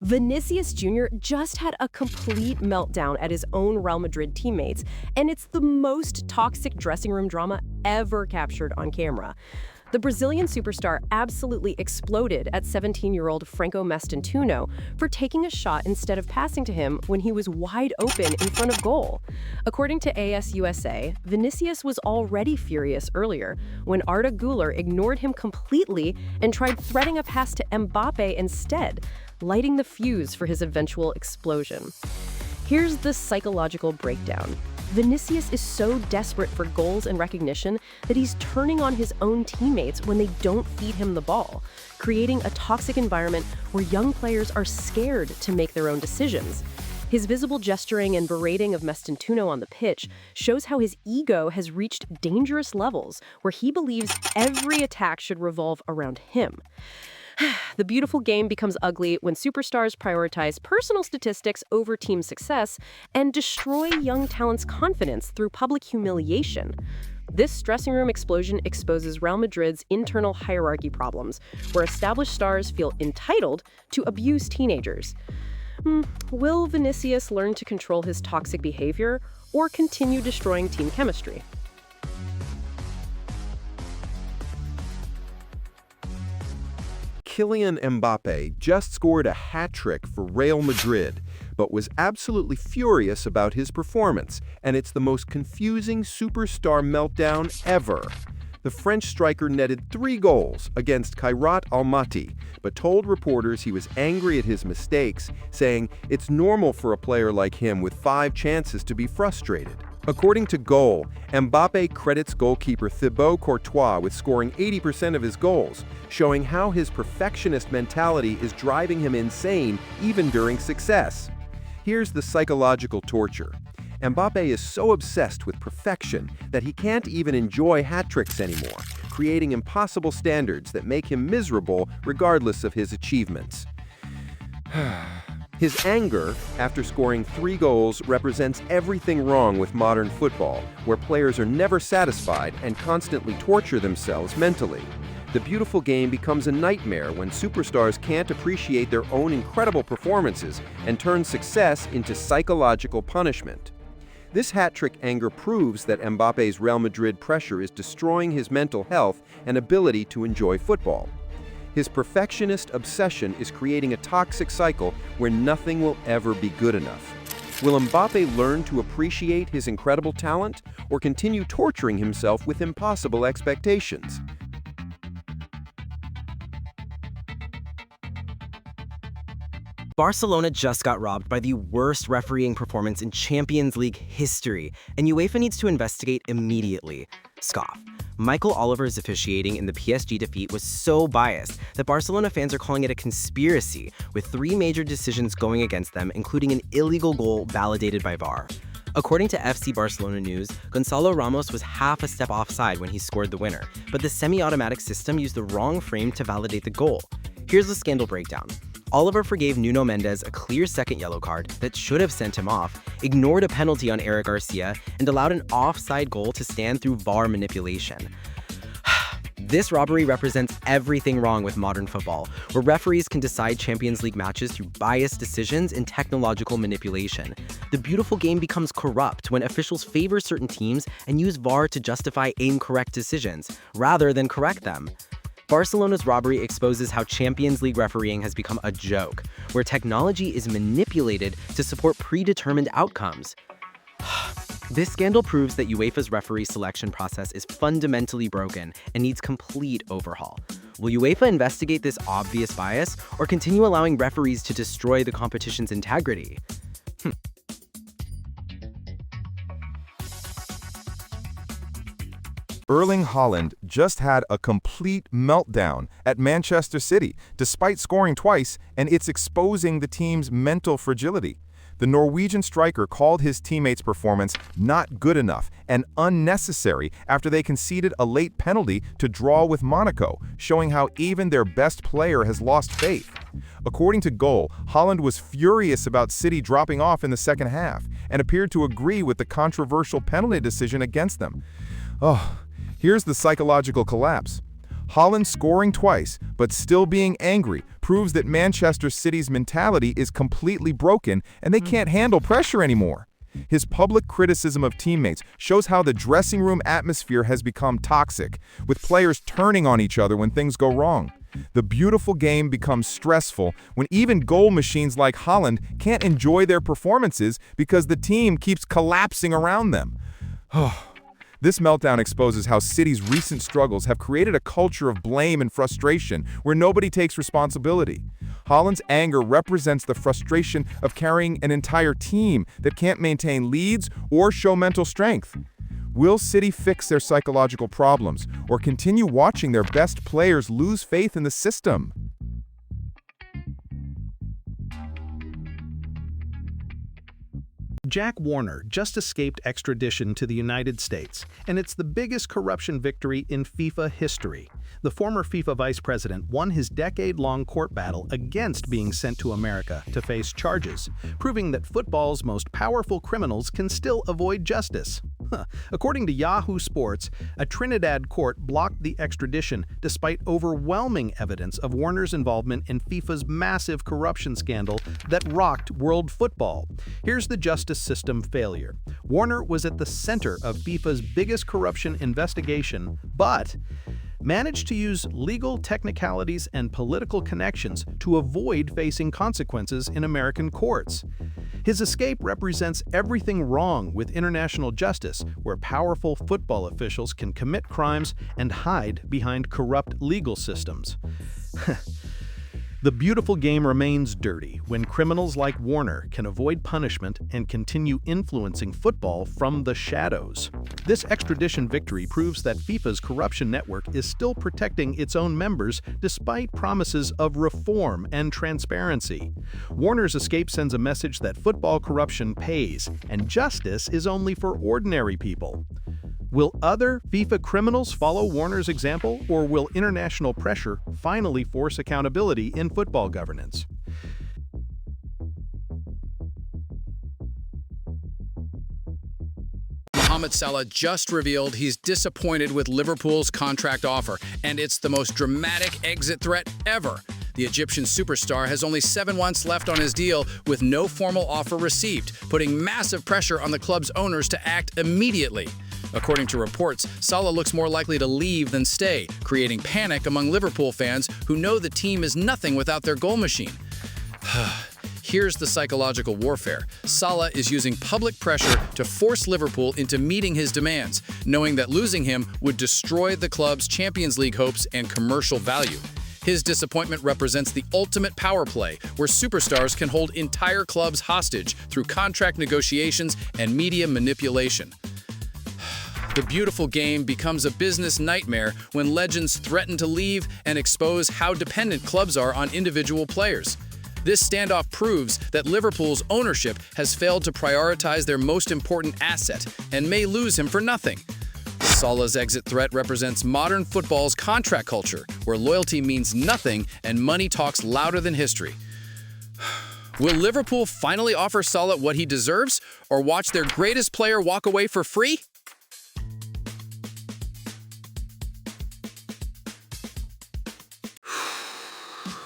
Vinicius Jr. just had a complete meltdown at his own Real Madrid teammates, and it's the most toxic dressing room drama ever captured on camera. The Brazilian superstar absolutely exploded at 17-year-old Franco Mestentuno for taking a shot instead of passing to him when he was wide open in front of goal. According to AS USA, Vinicius was already furious earlier when Arda Güler ignored him completely and tried threading a pass to Mbappe instead, lighting the fuse for his eventual explosion. Here's the psychological breakdown. Vinicius is so desperate for goals and recognition that he's turning on his own teammates when they don't feed him the ball, creating a toxic environment where young players are scared to make their own decisions. His visible gesturing and berating of Mestentuno on the pitch shows how his ego has reached dangerous levels where he believes every attack should revolve around him. The beautiful game becomes ugly when superstars prioritize personal statistics over team success and destroy young talent's confidence through public humiliation. This dressing room explosion exposes Real Madrid's internal hierarchy problems, where established stars feel entitled to abuse teenagers. Will Vinicius learn to control his toxic behavior or continue destroying team chemistry? Kylian Mbappe just scored a hat-trick for Real Madrid, but was absolutely furious about his performance, and it's the most confusing superstar meltdown ever. The French striker netted 3 goals against Kairat Almaty, but told reporters he was angry at his mistakes, saying it's normal for a player like him with 5 chances to be frustrated. According to Goal, Mbappe credits goalkeeper Thibaut Courtois with scoring 80% of his goals, showing how his perfectionist mentality is driving him insane even during success. Here's the psychological torture. Mbappe is so obsessed with perfection that he can't even enjoy hat tricks anymore, creating impossible standards that make him miserable regardless of his achievements. His anger after scoring 3 goals represents everything wrong with modern football, where players are never satisfied and constantly torture themselves mentally. The beautiful game becomes a nightmare when superstars can't appreciate their own incredible performances and turn success into psychological punishment. This hat-trick anger proves that Mbappe's Real Madrid pressure is destroying his mental health and ability to enjoy football. His perfectionist obsession is creating a toxic cycle where nothing will ever be good enough. Will Mbappe learn to appreciate his incredible talent or continue torturing himself with impossible expectations? Barcelona just got robbed by the worst refereeing performance in Champions League history, and UEFA needs to investigate immediately. Scoff. Michael Oliver's officiating in the PSG defeat was so biased that Barcelona fans are calling it a conspiracy, with 3 major decisions going against them, including an illegal goal validated by VAR. According to FC Barcelona News, Gonzalo Ramos was half a step offside when he scored the winner, but the semi-automatic system used the wrong frame to validate the goal. Here's the scandal breakdown. Oliver forgave Nuno Mendes a clear second yellow card that should have sent him off, ignored a penalty on Eric Garcia, and allowed an offside goal to stand through VAR manipulation. This robbery represents everything wrong with modern football, where referees can decide Champions League matches through biased decisions and technological manipulation. The beautiful game becomes corrupt when officials favor certain teams and use VAR to justify incorrect decisions, rather than correct them. Barcelona's robbery exposes how Champions League refereeing has become a joke, where technology is manipulated to support predetermined outcomes. This scandal proves that UEFA's referee selection process is fundamentally broken and needs complete overhaul. Will UEFA investigate this obvious bias or continue allowing referees to destroy the competition's integrity? Erling Haaland just had a complete meltdown at Manchester City, despite scoring twice, and it's exposing the team's mental fragility. The Norwegian striker called his teammates' performance not good enough and unnecessary after they conceded a late penalty to draw with Monaco, showing how even their best player has lost faith. According to Goal, Haaland was furious about City dropping off in the second half and appeared to agree with the controversial penalty decision against them. Here's the psychological collapse. Haaland scoring twice, but still being angry, proves that Manchester City's mentality is completely broken and they can't handle pressure anymore. His public criticism of teammates shows how the dressing room atmosphere has become toxic, with players turning on each other when things go wrong. The beautiful game becomes stressful when even goal machines like Haaland can't enjoy their performances because the team keeps collapsing around them. This meltdown exposes how City's recent struggles have created a culture of blame and frustration where nobody takes responsibility. Haaland's anger represents the frustration of carrying an entire team that can't maintain leads or show mental strength. Will City fix their psychological problems or continue watching their best players lose faith in the system? Jack Warner just escaped extradition to the United States, and it's the biggest corruption victory in FIFA history. The former FIFA vice president won his decade-long court battle against being sent to America to face charges, proving that football's most powerful criminals can still avoid justice. According to Yahoo Sports, a Trinidad court blocked the extradition despite overwhelming evidence of Warner's involvement in FIFA's massive corruption scandal that rocked world football. Here's the justice system failure. Warner was at the center of FIFA's biggest corruption investigation, but managed to use legal technicalities and political connections to avoid facing consequences in American courts. His escape represents everything wrong with international justice, where powerful football officials can commit crimes and hide behind corrupt legal systems. The beautiful game remains dirty when criminals like Warner can avoid punishment and continue influencing football from the shadows. This extradition victory proves that FIFA's corruption network is still protecting its own members despite promises of reform and transparency. Warner's escape sends a message that football corruption pays, and justice is only for ordinary people. Will other FIFA criminals follow Warner's example, or will international pressure finally force accountability in football governance? Mohamed Salah just revealed he's disappointed with Liverpool's contract offer, and it's the most dramatic exit threat ever. The Egyptian superstar has only 7 months left on his deal with no formal offer received, putting massive pressure on the club's owners to act immediately. According to reports, Salah looks more likely to leave than stay, creating panic among Liverpool fans who know the team is nothing without their goal machine. Here's the psychological warfare. Salah is using public pressure to force Liverpool into meeting his demands, knowing that losing him would destroy the club's Champions League hopes and commercial value. His disappointment represents the ultimate power play, where superstars can hold entire clubs hostage through contract negotiations and media manipulation. The beautiful game becomes a business nightmare when legends threaten to leave and expose how dependent clubs are on individual players. This standoff proves that Liverpool's ownership has failed to prioritize their most important asset and may lose him for nothing. Salah's exit threat represents modern football's contract culture, where loyalty means nothing and money talks louder than history. Will Liverpool finally offer Salah what he deserves, or watch their greatest player walk away for free?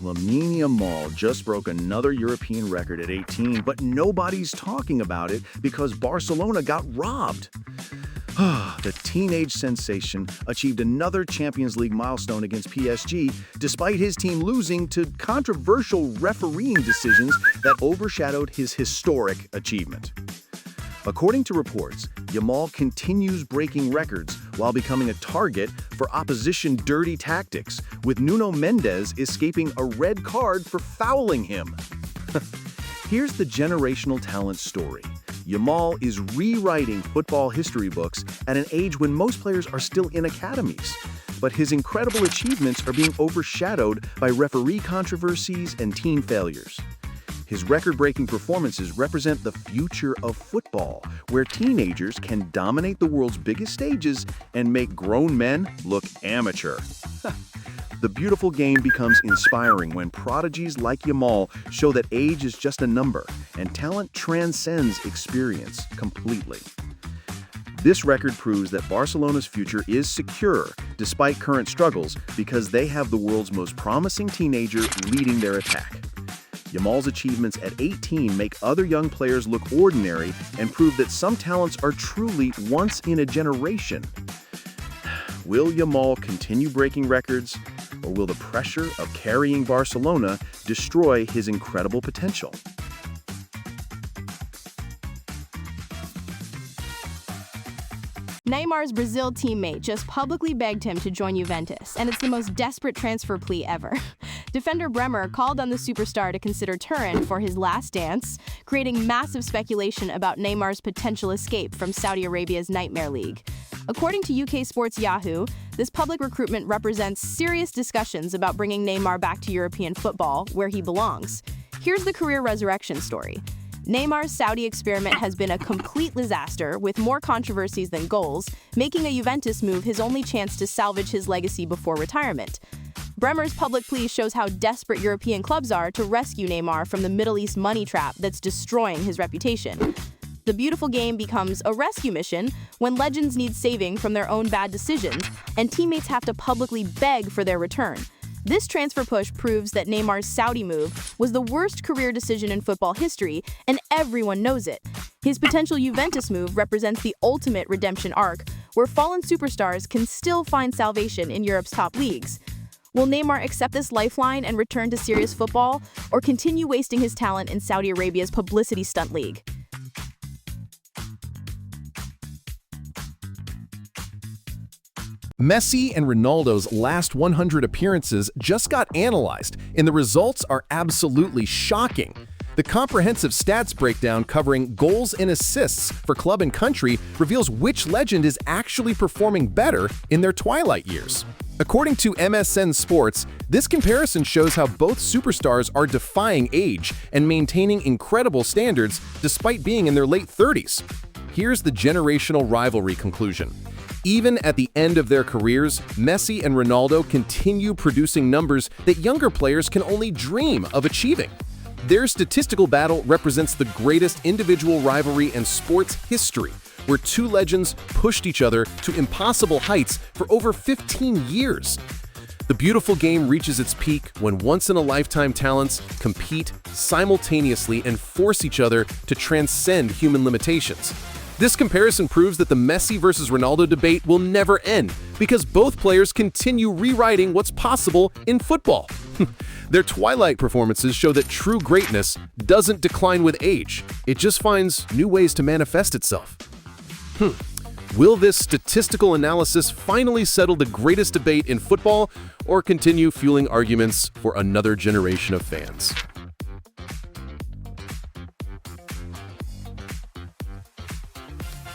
Lamine Yamal just broke another European record at 18, but nobody's talking about it because Barcelona got robbed. The teenage sensation achieved another Champions League milestone against PSG, despite his team losing to controversial refereeing decisions that overshadowed his historic achievement. According to reports, Yamal continues breaking records while becoming a target for opposition dirty tactics, with Nuno Mendes escaping a red card for fouling him. Here's the generational talent story. Yamal is rewriting football history books at an age when most players are still in academies. But his incredible achievements are being overshadowed by referee controversies and team failures. His record-breaking performances represent the future of football, where teenagers can dominate the world's biggest stages and make grown men look amateur. The beautiful game becomes inspiring when prodigies like Yamal show that age is just a number and talent transcends experience completely. This record proves that Barcelona's future is secure, despite current struggles, because they have the world's most promising teenager leading their attack. Yamal's achievements at 18 make other young players look ordinary and prove that some talents are truly once in a generation. Will Yamal continue breaking records, or will the pressure of carrying Barcelona destroy his incredible potential? Neymar's Brazil teammate just publicly begged him to join Juventus, and it's the most desperate transfer plea ever. Defender Bremer called on the superstar to consider Turin for his last dance, creating massive speculation about Neymar's potential escape from Saudi Arabia's Nightmare League. According to UK Sports Yahoo, this public recruitment represents serious discussions about bringing Neymar back to European football, where he belongs. Here's the career resurrection story. Neymar's Saudi experiment has been a complete disaster, with more controversies than goals, making a Juventus move his only chance to salvage his legacy before retirement. Bremer's public plea shows how desperate European clubs are to rescue Neymar from the Middle East money trap that's destroying his reputation. The beautiful game becomes a rescue mission when legends need saving from their own bad decisions, and teammates have to publicly beg for their return. This transfer push proves that Neymar's Saudi move was the worst career decision in football history, and everyone knows it. His potential Juventus move represents the ultimate redemption arc, where fallen superstars can still find salvation in Europe's top leagues. Will Neymar accept this lifeline and return to serious football, or continue wasting his talent in Saudi Arabia's publicity stunt league? Messi and Ronaldo's last 100 appearances just got analyzed, and the results are absolutely shocking. The comprehensive stats breakdown covering goals and assists for club and country reveals which legend is actually performing better in their twilight years. According to MSN Sports, this comparison shows how both superstars are defying age and maintaining incredible standards despite being in their late 30s. Here's the generational rivalry conclusion. Even at the end of their careers, Messi and Ronaldo continue producing numbers that younger players can only dream of achieving. Their statistical battle represents the greatest individual rivalry in sports history, where two legends pushed each other to impossible heights for over 15 years. The beautiful game reaches its peak when once-in-a-lifetime talents compete simultaneously and force each other to transcend human limitations. This comparison proves that the Messi versus Ronaldo debate will never end because both players continue rewriting what's possible in football. Their twilight performances show that true greatness doesn't decline with age. It just finds new ways to manifest itself. Will this statistical analysis finally settle the greatest debate in football or continue fueling arguments for another generation of fans?